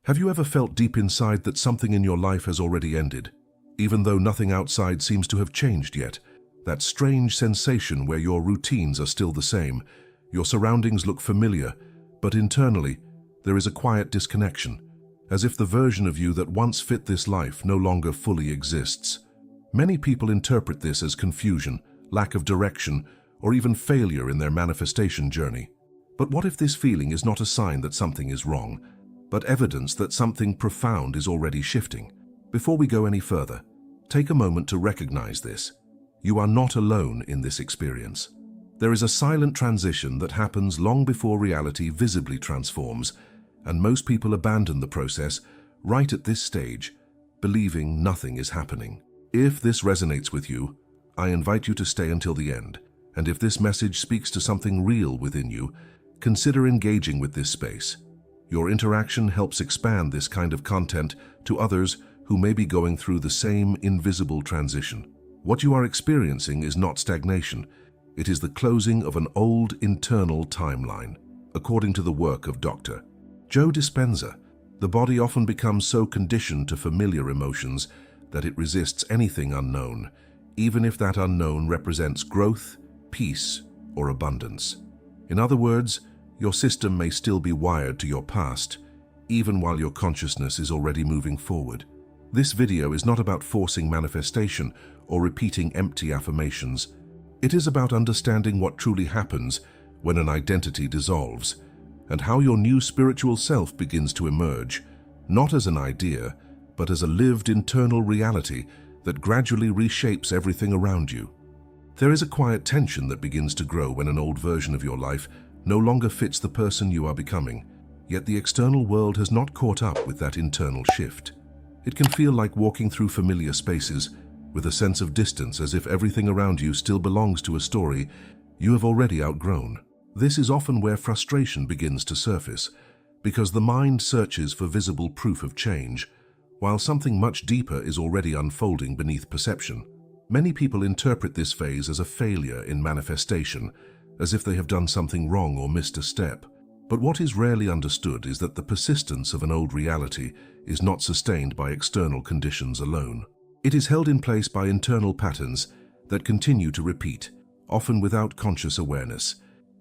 Have you ever felt deep inside that something in your life has already ended, even though nothing outside seems to have changed yet? That strange sensation where your routines are still the same, your surroundings look familiar, but internally, there is a quiet disconnection, as if the version of you that once fit this life no longer fully exists. Many people interpret this as confusion, lack of direction, or even failure in their manifestation journey. But what if this feeling is not a sign that something is wrong, but evidence that something profound is already shifting? Before we go any further, take a moment to recognize this. You are not alone in this experience. There is a silent transition that happens long before reality visibly transforms, and most people abandon the process right at this stage, believing nothing is happening. If this resonates with you, I invite you to stay until the end, and if this message speaks to something real within you, consider engaging with this space. Your interaction helps expand this kind of content to others who may be going through the same invisible transition. What you are experiencing is not stagnation. It is the closing of an old internal timeline. According to the work of Dr. Joe Dispenza, the body often becomes so conditioned to familiar emotions that it resists anything unknown, even if that unknown represents growth, peace, or abundance. In other words, your system may still be wired to your past, even while your consciousness is already moving forward. This video is not about forcing manifestation or repeating empty affirmations. It is about understanding what truly happens when an identity dissolves, and how your new spiritual self begins to emerge, not as an idea, but as a lived internal reality that gradually reshapes everything around you. There is a quiet tension that begins to grow when an old version of your life no longer fits the person you are becoming, yet the external world has not caught up with that internal shift. It can feel like walking through familiar spaces with a sense of distance, as if everything around you still belongs to a story you have already outgrown. This is often where frustration begins to surface, because the mind searches for visible proof of change, while something much deeper is already unfolding beneath perception. Many people interpret this phase as a failure in manifestation, as if they have done something wrong or missed a step. But what is rarely understood is that the persistence of an old reality is not sustained by external conditions alone. It is held in place by internal patterns that continue to repeat, often without conscious awareness.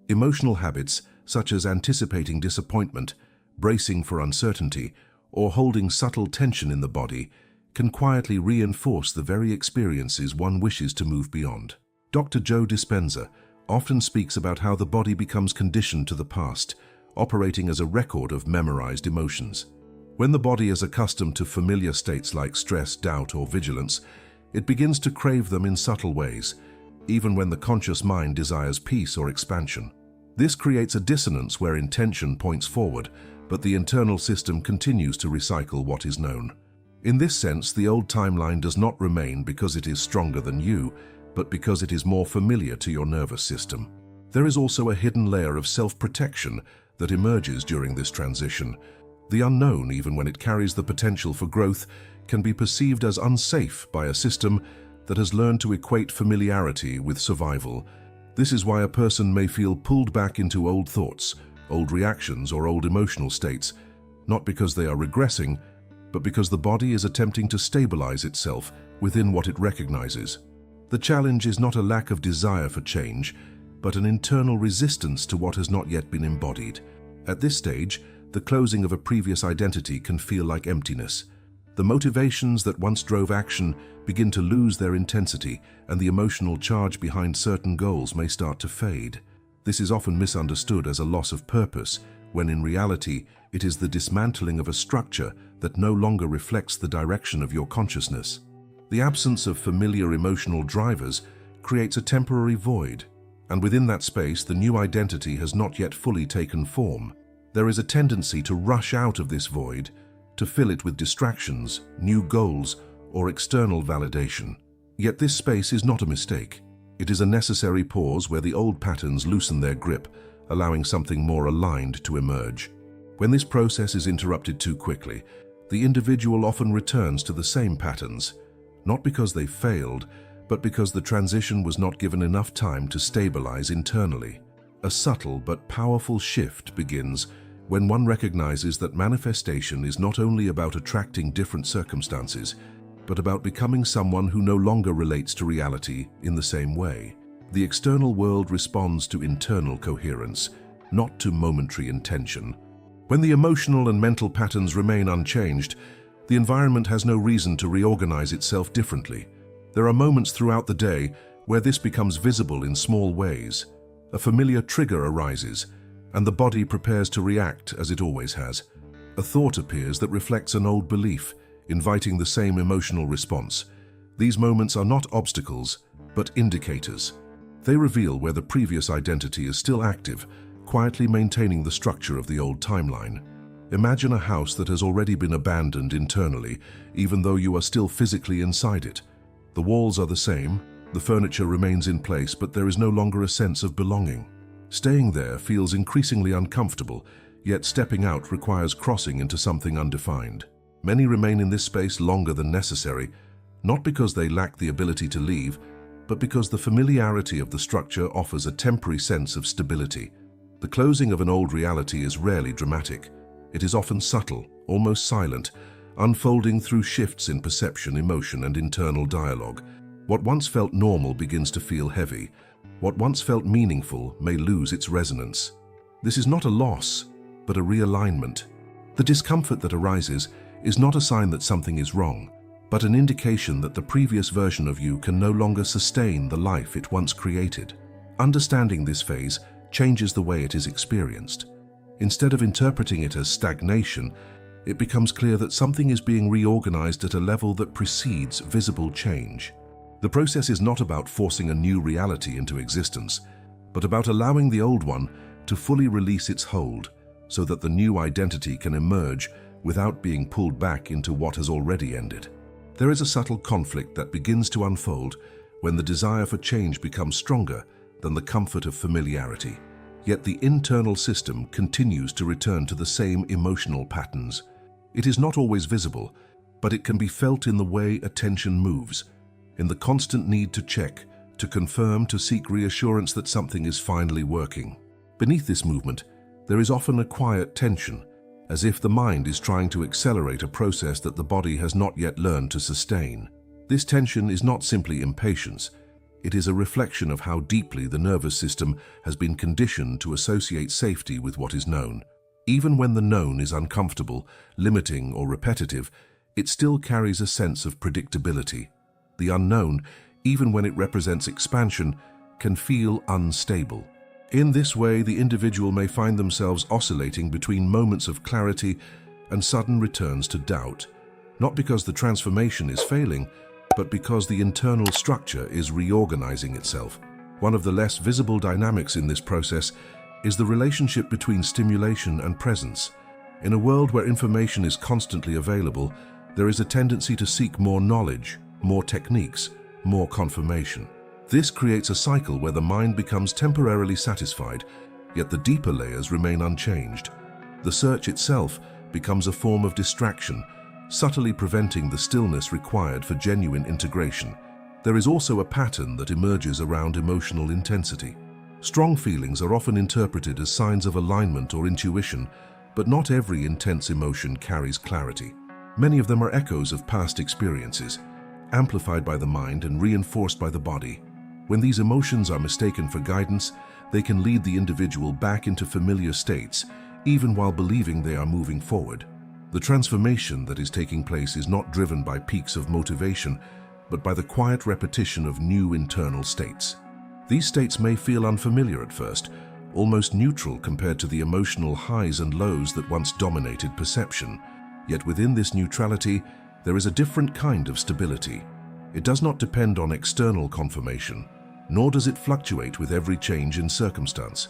Emotional habits, such as anticipating disappointment, bracing for uncertainty, or holding subtle tension in the body, can quietly reinforce the very experiences one wishes to move beyond. Dr. Joe Dispenza often speaks about how the body becomes conditioned to the past, operating as a record of memorized emotions. When the body is accustomed to familiar states like stress, doubt, or vigilance, it begins to crave them in subtle ways, even when the conscious mind desires peace or expansion. This creates a dissonance where intention points forward, but the internal system continues to recycle what is known. In this sense, the old timeline does not remain because it is stronger than you, but because it is more familiar to your nervous system. There is also a hidden layer of self-protection that emerges during this transition. The unknown, even when it carries the potential for growth, can be perceived as unsafe by a system that has learned to equate familiarity with survival. This is why a person may feel pulled back into old thoughts, old reactions, or old emotional states, not because they are regressing, but because the body is attempting to stabilize itself within what it recognizes. The challenge is not a lack of desire for change, but an internal resistance to what has not yet been embodied. At this stage, the closing of a previous identity can feel like emptiness. The motivations that once drove action begin to lose their intensity, and the emotional charge behind certain goals may start to fade. This is often misunderstood as a loss of purpose, when in reality, it is the dismantling of a structure that no longer reflects the direction of your consciousness. The absence of familiar emotional drivers creates a temporary void, and within that space, the new identity has not yet fully taken form. There is a tendency to rush out of this void, to fill it with distractions, new goals, or external validation. Yet this space is not a mistake. It is a necessary pause where the old patterns loosen their grip, allowing something more aligned to emerge. When this process is interrupted too quickly, the individual often returns to the same patterns, not because they failed, but because the transition was not given enough time to stabilize internally. A subtle but powerful shift begins when one recognizes that manifestation is not only about attracting different circumstances, but about becoming someone who no longer relates to reality in the same way. The external world responds to internal coherence, not to momentary intention. When the emotional and mental patterns remain unchanged, the environment has no reason to reorganize itself differently. There are moments throughout the day where this becomes visible in small ways. A familiar trigger arises, and the body prepares to react as it always has. A thought appears that reflects an old belief, inviting the same emotional response. These moments are not obstacles, but indicators. They reveal where the previous identity is still active, quietly maintaining the structure of the old timeline. Imagine a house that has already been abandoned internally, even though you are still physically inside it. The walls are the same, the furniture remains in place, but there is no longer a sense of belonging. Staying there feels increasingly uncomfortable, yet stepping out requires crossing into something undefined. Many remain in this space longer than necessary, not because they lack the ability to leave, but because the familiarity of the structure offers a temporary sense of stability. The closing of an old reality is rarely dramatic. It is often subtle, almost silent, unfolding through shifts in perception, emotion, and internal dialogue. What once felt normal begins to feel heavy. What once felt meaningful may lose its resonance. This is not a loss, but a realignment. The discomfort that arises is not a sign that something is wrong, but an indication that the previous version of you can no longer sustain the life it once created. Understanding this phase changes the way it is experienced. Instead of interpreting it as stagnation, it becomes clear that something is being reorganized at a level that precedes visible change. The process is not about forcing a new reality into existence, but about allowing the old one to fully release its hold so that the new identity can emerge without being pulled back into what has already ended. There is a subtle conflict that begins to unfold when the desire for change becomes stronger than the comfort of familiarity. Yet the internal system continues to return to the same emotional patterns. It is not always visible, but it can be felt in the way attention moves, in the constant need to check, to confirm, to seek reassurance that something is finally working. Beneath this movement, there is often a quiet tension, as if the mind is trying to accelerate a process that the body has not yet learned to sustain. This tension is not simply impatience. It is a reflection of how deeply the nervous system has been conditioned to associate safety with what is known. Even when the known is uncomfortable, limiting, or repetitive, it still carries a sense of predictability. The unknown, even when it represents expansion, can feel unstable. In this way, the individual may find themselves oscillating between moments of clarity and sudden returns to doubt, not because the transformation is failing, but because the internal structure is reorganizing itself. One of the less visible dynamics in this process is the relationship between stimulation and presence. In a world where information is constantly available, there is a tendency to seek more knowledge, more techniques, more confirmation. This creates a cycle where the mind becomes temporarily satisfied, yet the deeper layers remain unchanged. The search itself becomes a form of distraction, subtly preventing the stillness required for genuine integration. There is also a pattern that emerges around emotional intensity. Strong feelings are often interpreted as signs of alignment or intuition, but not every intense emotion carries clarity. Many of them are echoes of past experiences, amplified by the mind and reinforced by the body. When these emotions are mistaken for guidance, they can lead the individual back into familiar states, even while believing they are moving forward. The transformation that is taking place is not driven by peaks of motivation, but by the quiet repetition of new internal states. These states may feel unfamiliar at first, almost neutral compared to the emotional highs and lows that once dominated perception. Yet within this neutrality, there is a different kind of stability. It does not depend on external confirmation, nor does it fluctuate with every change in circumstance.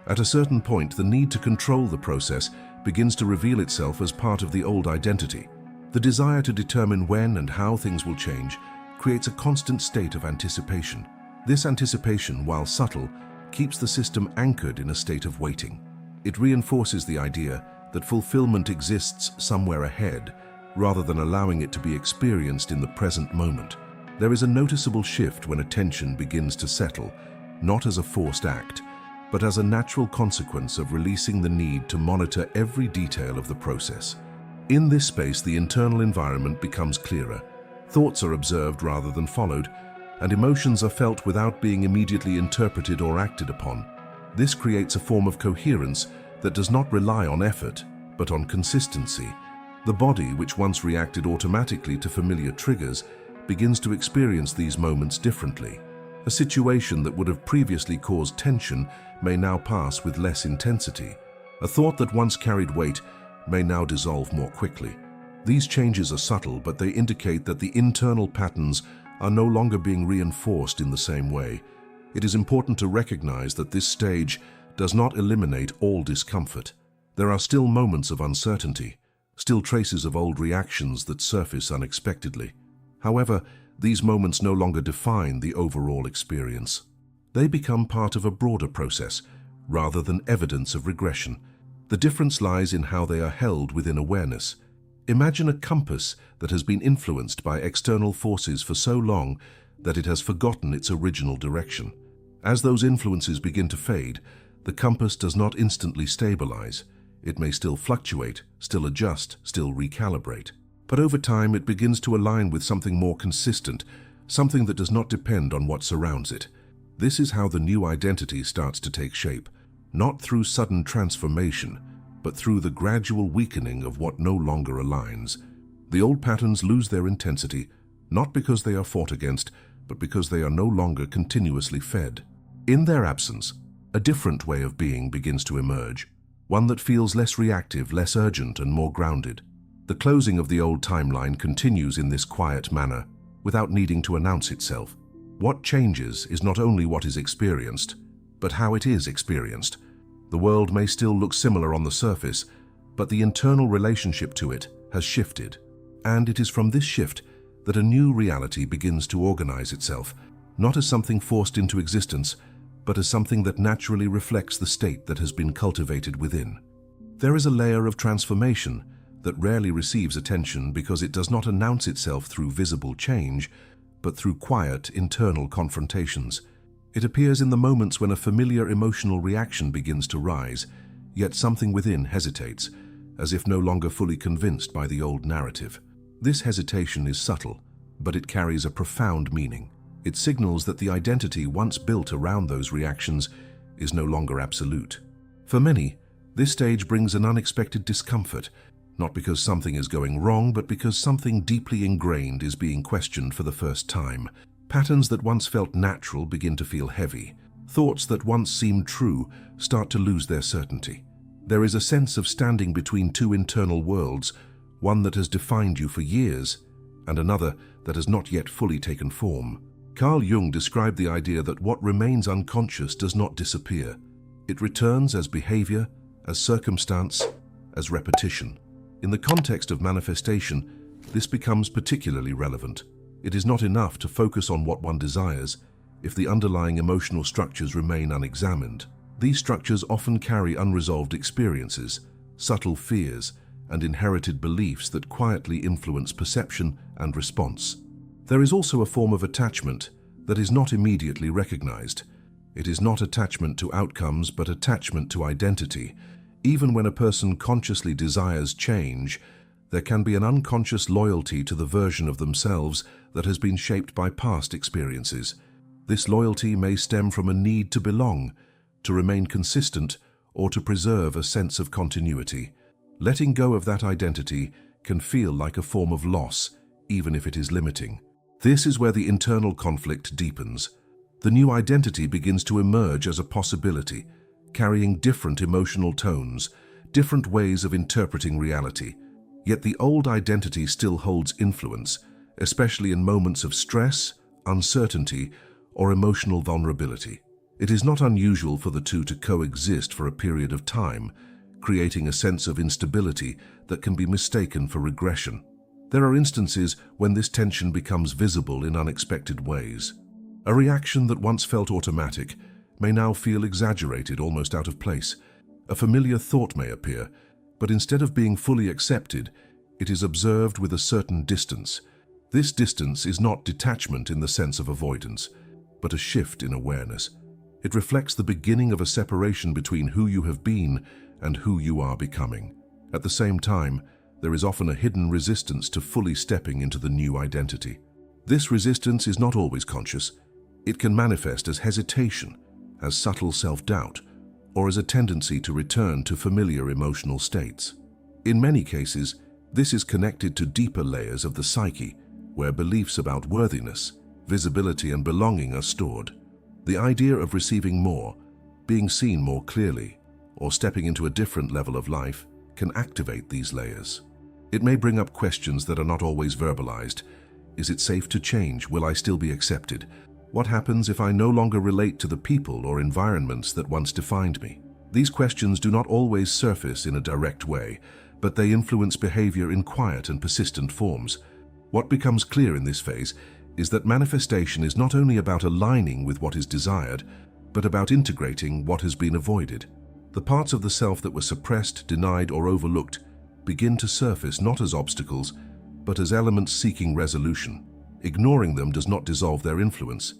At a certain point, the need to control the process begins to reveal itself as part of the old identity. The desire to determine when and how things will change creates a constant state of anticipation. This anticipation, while subtle, keeps the system anchored in a state of waiting. It reinforces the idea that fulfillment exists somewhere ahead, rather than allowing it to be experienced in the present moment. There is a noticeable shift when attention begins to settle, not as a forced act, but as a natural consequence of releasing the need to monitor every detail of the process. In this space, the internal environment becomes clearer. Thoughts are observed rather than followed, and emotions are felt without being immediately interpreted or acted upon. This creates a form of coherence that does not rely on effort, but on consistency. The body, which once reacted automatically to familiar triggers, begins to experience these moments differently. A situation that would have previously caused tension may now pass with less intensity. A thought that once carried weight may now dissolve more quickly. These changes are subtle, but they indicate that the internal patterns are no longer being reinforced in the same way. It is important to recognize that this stage does not eliminate all discomfort. There are still moments of uncertainty, still traces of old reactions that surface unexpectedly. However, these moments no longer define the overall experience. They become part of a broader process, rather than evidence of regression. The difference lies in how they are held within awareness. Imagine a compass that has been influenced by external forces for so long that it has forgotten its original direction. As those influences begin to fade, the compass does not instantly stabilize. It may still fluctuate, still adjust, still recalibrate. But over time, it begins to align with something more consistent, something that does not depend on what surrounds it. This is how the new identity starts to take shape, not through sudden transformation, but through the gradual weakening of what no longer aligns. The old patterns lose their intensity, not because they are fought against, but because they are no longer continuously fed. In their absence, a different way of being begins to emerge, one that feels less reactive, less urgent, and more grounded. The closing of the old timeline continues in this quiet manner, without needing to announce itself. What changes is not only what is experienced, but how it is experienced. The world may still look similar on the surface, but the internal relationship to it has shifted. And it is from this shift that a new reality begins to organize itself, not as something forced into existence, but as something that naturally reflects the state that has been cultivated within. There is a layer of transformation that rarely receives attention because it does not announce itself through visible change, but through quiet internal confrontations. It appears in the moments when a familiar emotional reaction begins to rise, yet something within hesitates, as if no longer fully convinced by the old narrative. This hesitation is subtle, but it carries a profound meaning. It signals that the identity once built around those reactions is no longer absolute. For many, this stage brings an unexpected discomfort, not because something is going wrong, but because something deeply ingrained is being questioned for the first time. Patterns that once felt natural begin to feel heavy. Thoughts that once seemed true start to lose their certainty. There is a sense of standing between two internal worlds, one that has defined you for years, and another that has not yet fully taken form. Carl Jung described the idea that what remains unconscious does not disappear. It returns as behavior, as circumstance, as repetition. In the context of manifestation, this becomes particularly relevant. It is not enough to focus on what one desires if the underlying emotional structures remain unexamined. These structures often carry unresolved experiences, subtle fears, and inherited beliefs that quietly influence perception and response. There is also a form of attachment that is not immediately recognized. It is not attachment to outcomes, but attachment to identity. Even when a person consciously desires change, there can be an unconscious loyalty to the version of themselves that has been shaped by past experiences. This loyalty may stem from a need to belong, to remain consistent, or to preserve a sense of continuity. Letting go of that identity can feel like a form of loss, even if it is limiting. This is where the internal conflict deepens. The new identity begins to emerge as a possibility, carrying different emotional tones, different ways of interpreting reality. Yet the old identity still holds influence, especially in moments of stress, uncertainty, or emotional vulnerability. It is not unusual for the two to coexist for a period of time, creating a sense of instability that can be mistaken for regression. There are instances when this tension becomes visible in unexpected ways. A reaction that once felt automatic may now feel exaggerated, almost out of place. A familiar thought may appear, but instead of being fully accepted, it is observed with a certain distance. This distance is not detachment in the sense of avoidance, but a shift in awareness. It reflects the beginning of a separation between who you have been and who you are becoming. At the same time, there is often a hidden resistance to fully stepping into the new identity. This resistance is not always conscious. It can manifest as hesitation, as subtle self-doubt, or as a tendency to return to familiar emotional states. In many cases, this is connected to deeper layers of the psyche, where beliefs about worthiness, visibility, and belonging are stored. The idea of receiving more, being seen more clearly, or stepping into a different level of life can activate these layers. It may bring up questions that are not always verbalized. Is it safe to change? Will I still be accepted? What happens if I no longer relate to the people or environments that once defined me? These questions do not always surface in a direct way, but they influence behavior in quiet and persistent forms. What becomes clear in this phase is that manifestation is not only about aligning with what is desired, but about integrating what has been avoided. The parts of the self that were suppressed, denied, or overlooked begin to surface not as obstacles, but as elements seeking resolution. Ignoring them does not dissolve their influence.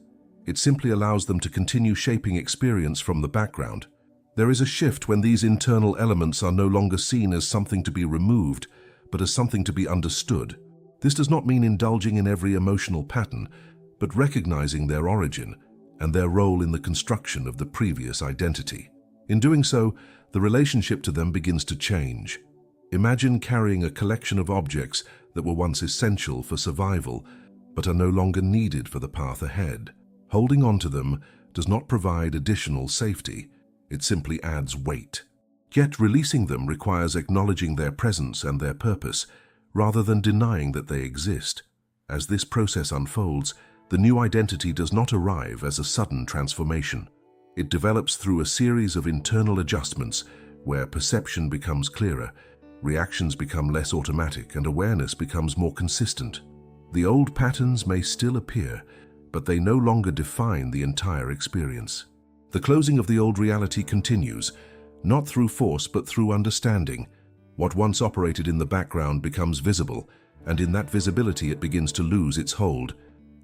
It simply allows them to continue shaping experience from the background. There is a shift when these internal elements are no longer seen as something to be removed, but as something to be understood. This does not mean indulging in every emotional pattern, but recognizing their origin and their role in the construction of the previous identity. In doing so, the relationship to them begins to change. Imagine carrying a collection of objects that were once essential for survival, but are no longer needed for the path ahead. Holding on to them does not provide additional safety, it simply adds weight. Yet releasing them requires acknowledging their presence and their purpose, rather than denying that they exist. As this process unfolds, the new identity does not arrive as a sudden transformation. It develops through a series of internal adjustments where perception becomes clearer, reactions become less automatic, and awareness becomes more consistent. The old patterns may still appear, but they no longer define the entire experience. The closing of the old reality continues, not through force but through understanding. What once operated in the background becomes visible, and in that visibility it begins to lose its hold.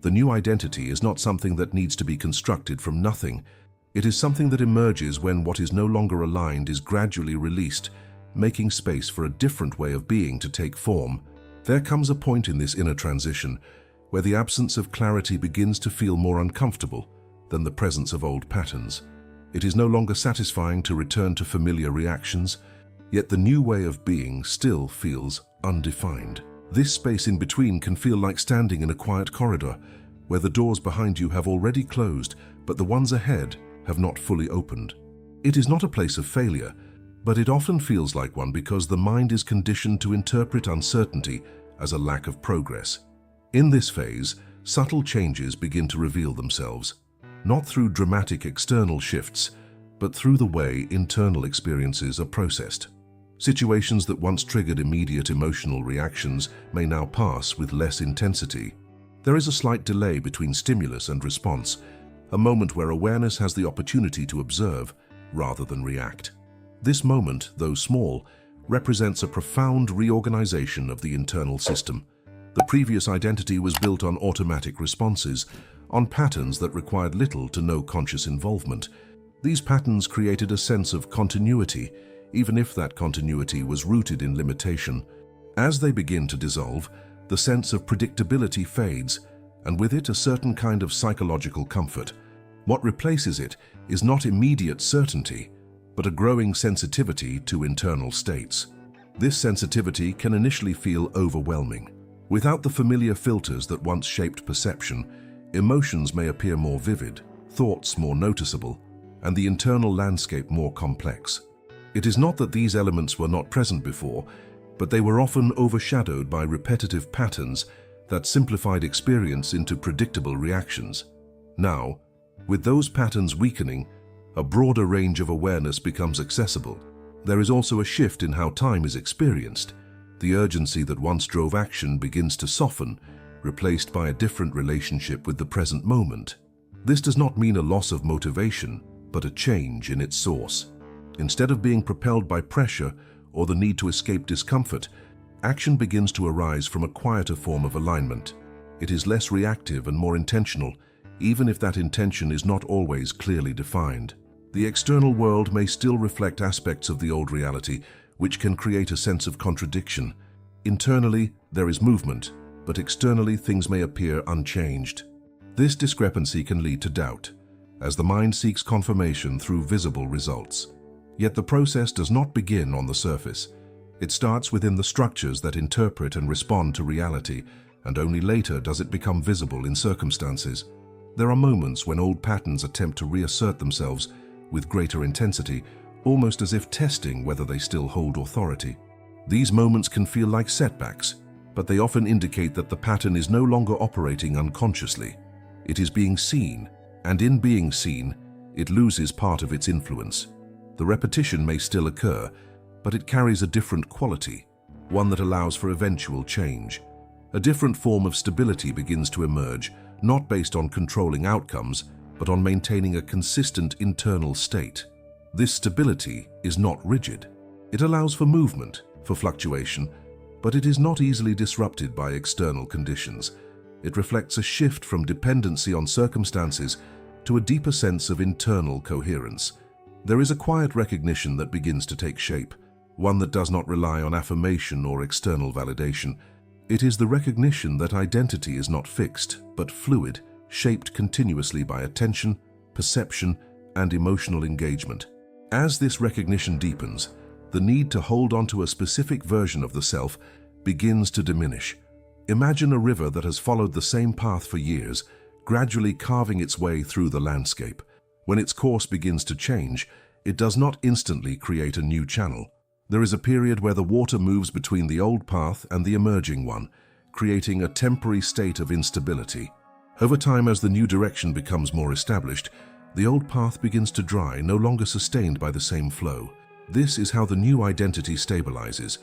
The new identity is not something that needs to be constructed from nothing. It is something that emerges when what is no longer aligned is gradually released, making space for a different way of being to take form. There comes a point in this inner transition where the absence of clarity begins to feel more uncomfortable than the presence of old patterns. It is no longer satisfying to return to familiar reactions, yet the new way of being still feels undefined. This space in between can feel like standing in a quiet corridor, where the doors behind you have already closed, but the ones ahead have not fully opened. It is not a place of failure, but it often feels like one because the mind is conditioned to interpret uncertainty as a lack of progress. In this phase, subtle changes begin to reveal themselves, not through dramatic external shifts, but through the way internal experiences are processed. Situations that once triggered immediate emotional reactions may now pass with less intensity. There is a slight delay between stimulus and response, a moment where awareness has the opportunity to observe rather than react. This moment, though small, represents a profound reorganization of the internal system. The previous identity was built on automatic responses, on patterns that required little to no conscious involvement. These patterns created a sense of continuity, even if that continuity was rooted in limitation. As they begin to dissolve, the sense of predictability fades, and with it a certain kind of psychological comfort. What replaces it is not immediate certainty, but a growing sensitivity to internal states. This sensitivity can initially feel overwhelming. Without the familiar filters that once shaped perception, emotions may appear more vivid, thoughts more noticeable, and the internal landscape more complex. It is not that these elements were not present before, but they were often overshadowed by repetitive patterns that simplified experience into predictable reactions. Now, with those patterns weakening, a broader range of awareness becomes accessible. There is also a shift in how time is experienced. The urgency that once drove action begins to soften, replaced by a different relationship with the present moment. This does not mean a loss of motivation, but a change in its source. Instead of being propelled by pressure or the need to escape discomfort, action begins to arise from a quieter form of alignment. It is less reactive and more intentional, even if that intention is not always clearly defined. The external world may still reflect aspects of the old reality, which can create a sense of contradiction. Internally, there is movement, but externally things may appear unchanged. This discrepancy can lead to doubt, as the mind seeks confirmation through visible results. Yet the process does not begin on the surface. It starts within the structures that interpret and respond to reality, and only later does it become visible in circumstances. There are moments when old patterns attempt to reassert themselves with greater intensity, almost as if testing whether they still hold authority. These moments can feel like setbacks, but they often indicate that the pattern is no longer operating unconsciously. It is being seen, and in being seen, it loses part of its influence. The repetition may still occur, but it carries a different quality, one that allows for eventual change. A different form of stability begins to emerge, not based on controlling outcomes, but on maintaining a consistent internal state. This stability is not rigid. It allows for movement, for fluctuation, but it is not easily disrupted by external conditions. It reflects a shift from dependency on circumstances to a deeper sense of internal coherence. There is a quiet recognition that begins to take shape, one that does not rely on affirmation or external validation. It is the recognition that identity is not fixed, but fluid, shaped continuously by attention, perception, and emotional engagement. As this recognition deepens, the need to hold on to a specific version of the self begins to diminish. Imagine a river that has followed the same path for years, gradually carving its way through the landscape. When its course begins to change, it does not instantly create a new channel. There is a period where the water moves between the old path and the emerging one, creating a temporary state of instability. Over time, as the new direction becomes more established, the old path begins to dry, no longer sustained by the same flow. This is how the new identity stabilizes,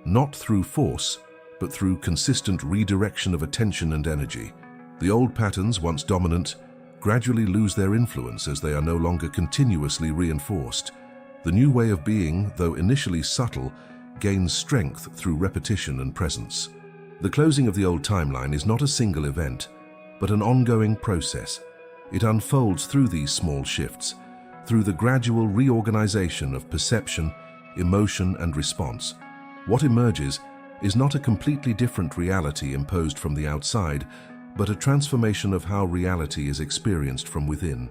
not through force, but through consistent redirection of attention and energy. The old patterns, once dominant, gradually lose their influence as they are no longer continuously reinforced. The new way of being, though initially subtle, gains strength through repetition and presence. The closing of the old timeline is not a single event, but an ongoing process. It unfolds through these small shifts, through the gradual reorganization of perception, emotion, and response. What emerges is not a completely different reality imposed from the outside, but a transformation of how reality is experienced from within.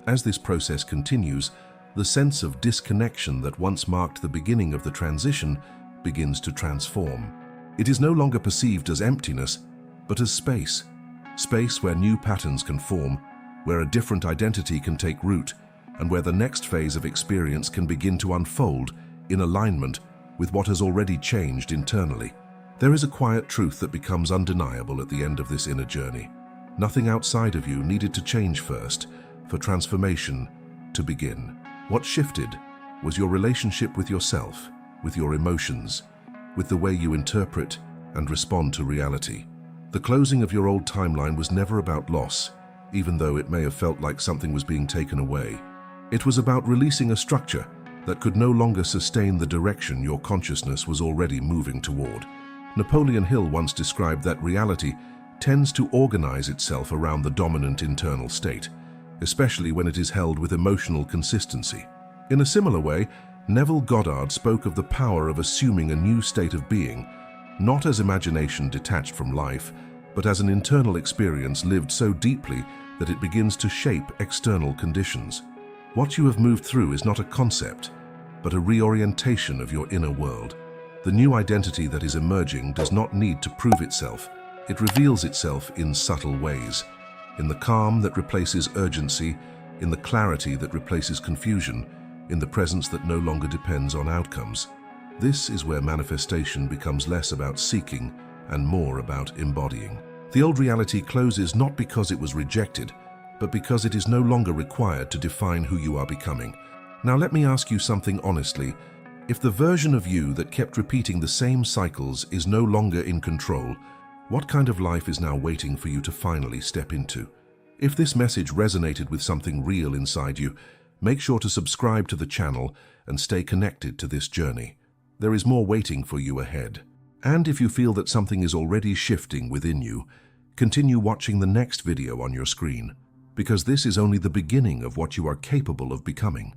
As this process continues, the sense of disconnection that once marked the beginning of the transition begins to transform. It is no longer perceived as emptiness, but as space. Space where new patterns can form, where a different identity can take root, and where the next phase of experience can begin to unfold in alignment with what has already changed internally. There is a quiet truth that becomes undeniable at the end of this inner journey. Nothing outside of you needed to change first for transformation to begin. What shifted was your relationship with yourself, with your emotions, with the way you interpret and respond to reality. The closing of your old timeline was never about loss, even though it may have felt like something was being taken away. It was about releasing a structure that could no longer sustain the direction your consciousness was already moving toward. Napoleon Hill once described that reality tends to organize itself around the dominant internal state, especially when it is held with emotional consistency. In a similar way, Neville Goddard spoke of the power of assuming a new state of being, not as imagination detached from life, but as an internal experience lived so deeply that it begins to shape external conditions. What you have moved through is not a concept, but a reorientation of your inner world. The new identity that is emerging does not need to prove itself. It reveals itself in subtle ways, in the calm that replaces urgency, in the clarity that replaces confusion, in the presence that no longer depends on outcomes. This is where manifestation becomes less about seeking and more about embodying. The old reality closes not because it was rejected, but because it is no longer required to define who you are becoming. Now let me ask you something honestly. If the version of you that kept repeating the same cycles is no longer in control, what kind of life is now waiting for you to finally step into? If this message resonated with something real inside you, make sure to subscribe to the channel and stay connected to this journey. There is more waiting for you ahead. And if you feel that something is already shifting within you, continue watching the next video on your screen. because this is only the beginning of what you are capable of becoming.